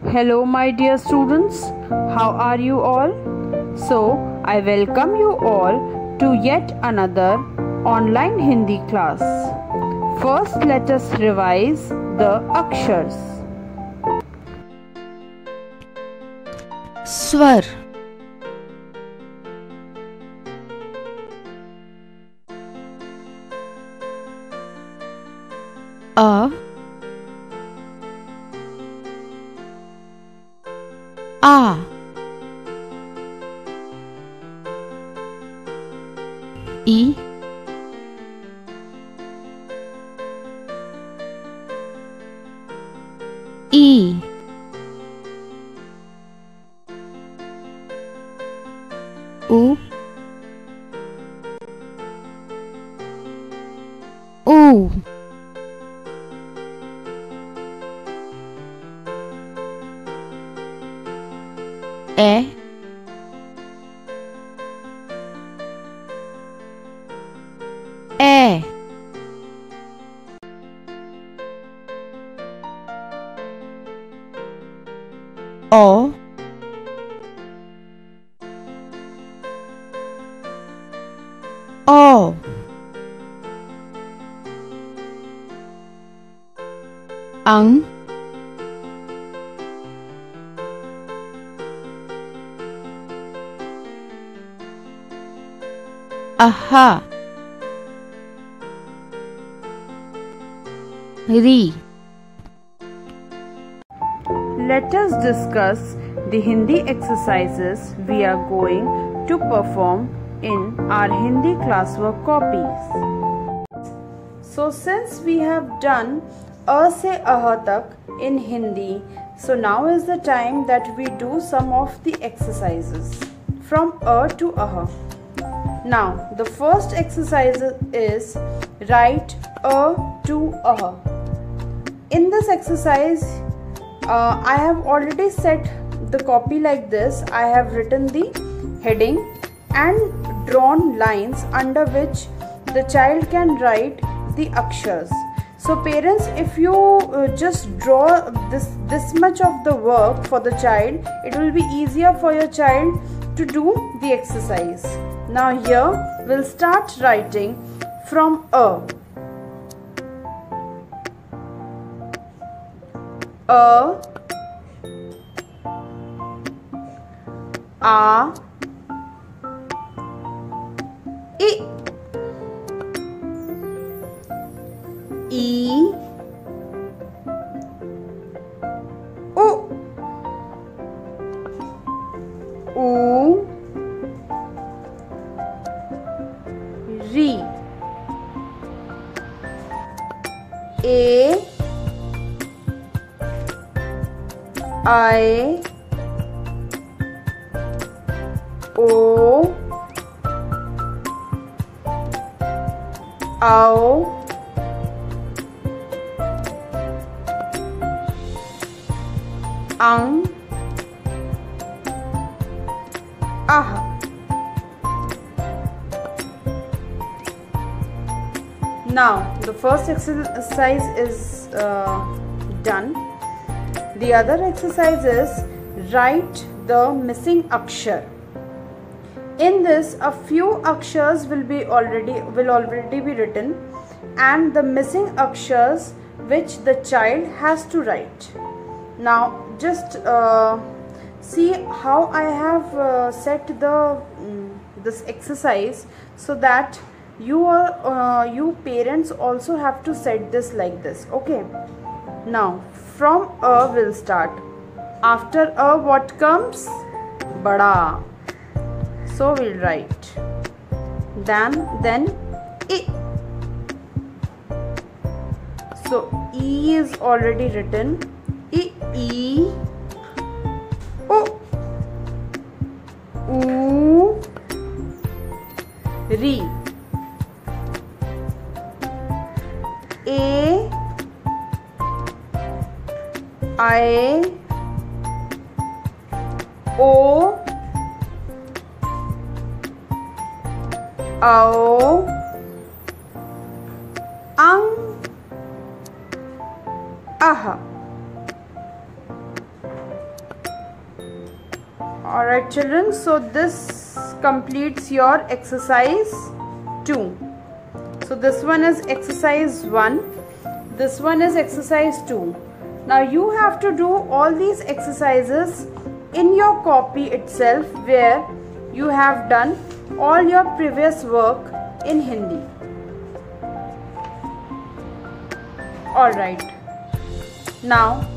Hello, my dear students. How are you all? So, I welcome you all to yet another online Hindi class. First, let us revise the akshars. स्वर अ आ ई ई उ ऊ ए ए ओ ओ अंग अहा री Let us discuss the Hindi exercises we are going to perform in our Hindi classwork copies. So since we have done A se Aha tak in Hindi, so now is the time that we do some of the exercises from A to Aha. Now the first exercise is write A to Aha. In this exercise, I have already set the copy like this. I have written the heading and drawn lines under which the child can write the akshars. So parents, if you just draw this much of the work for the child, it will be easier for your child to do the exercise. Now here we'll start writing from A. A I E U Ri A I O Ao Ang Ah. Now the first exercise is done. The other exercise is write the missing akshar. In this, a few akshars will already be written, and the missing akshars which the child has to write. Now just see how I have set this exercise, so that you parents also have to set this like this. Okay, now from A will start. After A what comes? Bada. So we'll write then I. So E is already written. I E O U Ri A I O Ao Ang Aha. Alright children, so this completes your exercise 2. So this one is exercise 1, this one is exercise 2. Now you have to do all these exercises in your copy itself, where you have done all your previous work in Hindi. Alright, now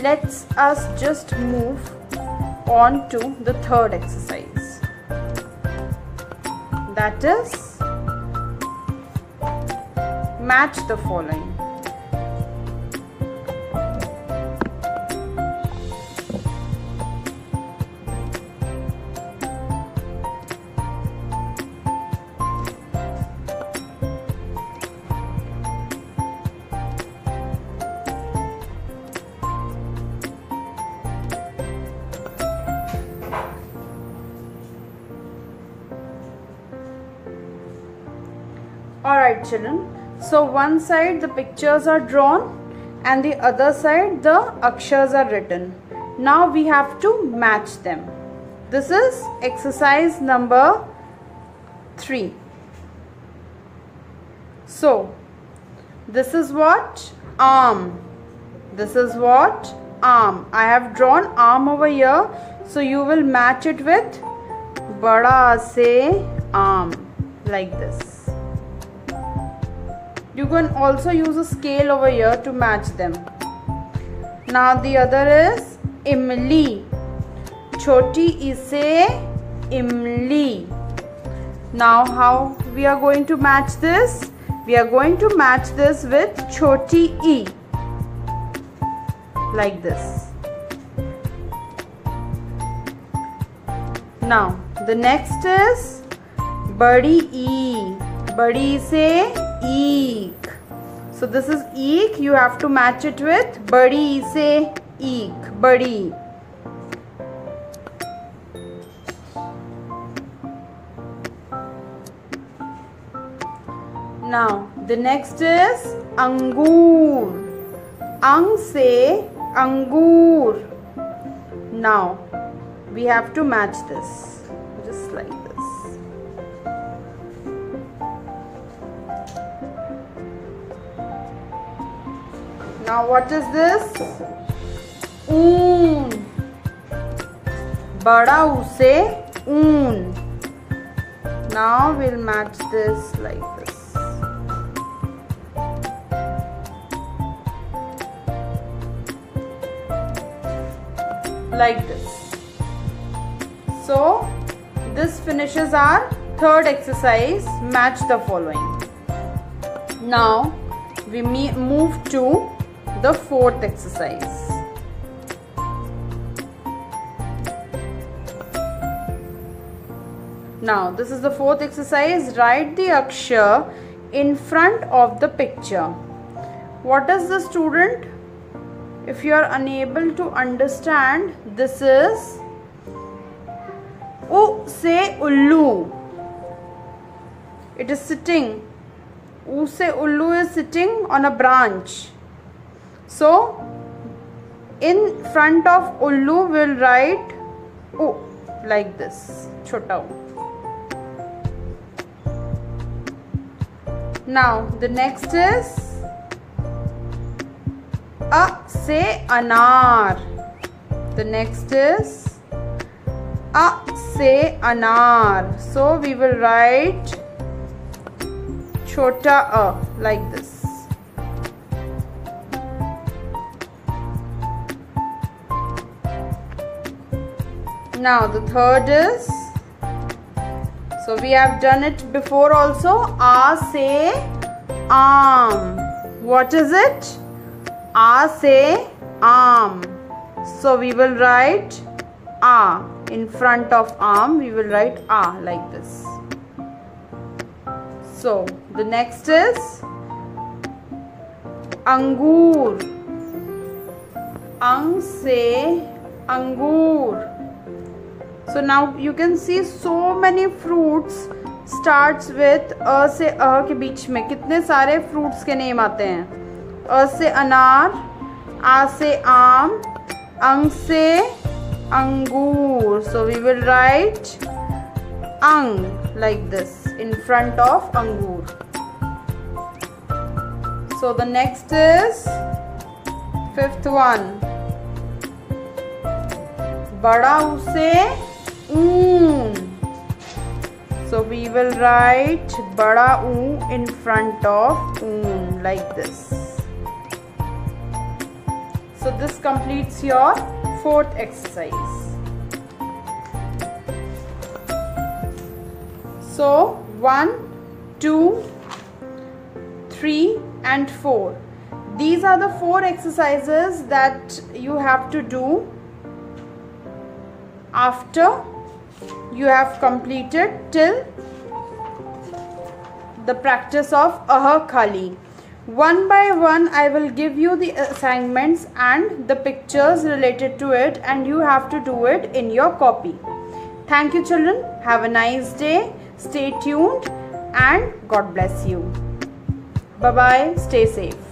let's us just move on to the third exercise, that is match the following. Alright children, so one side the pictures are drawn and the other side the akshars are written. Now we have to match them. This is exercise number 3. So this is what? Arm. This is what? Arm. I have drawn arm over here, so you will match it with bada se arm, like this. You can also use a scale over here to match them. Now the other is imli. Choti ise imli. Now how we are going to match this? We are going to match this with choti e, like this. Now the next is badi e. Badi se eek. So this is eek, you have to match it with badi se eek, badi. Now the next is angur. Ang se angur. Now we have to match this, just like this. Now what is this? Oon. Bada use oon. Now we'll match this like this. Like this. So this finishes our third exercise, match the following. Now we move to the fourth exercise. Now this is the fourth exercise. Write the akshar in front of the picture. What is the student? If you are unable to understand, this is U se ullu. It is sitting. U se ullu is sitting on a branch. So in front of ullu we'll write U, like this, chota u. Now the next is A se anar. The next is A se anar. So we will write chota a, like this. Now the third is, so we have done it before also, A se aam. What is it? A se aam. So we will write A. In front of aam we will write A, like this. So the next is angur. Ang se angur. So now you can see so many fruits starts with a से अ के बीच में कितने सारे fruits के name आते हैं. अ से अनार, आ से आम, अंग से Angur. So we will write ang like this in front of angur. So the next is fifth one. Bada U se oon. So we will write bada U in front of oon like this. So this completes your fourth exercise. So 1, 2, 3 and 4. These are the 4 exercises that you have to do after you have completed till the practice of Aha Khali. One by one I will give you the assignments and the pictures related to it, and you have to do it in your copy. Thank you children. Have a nice day. Stay tuned and God bless you. Bye bye. Stay safe.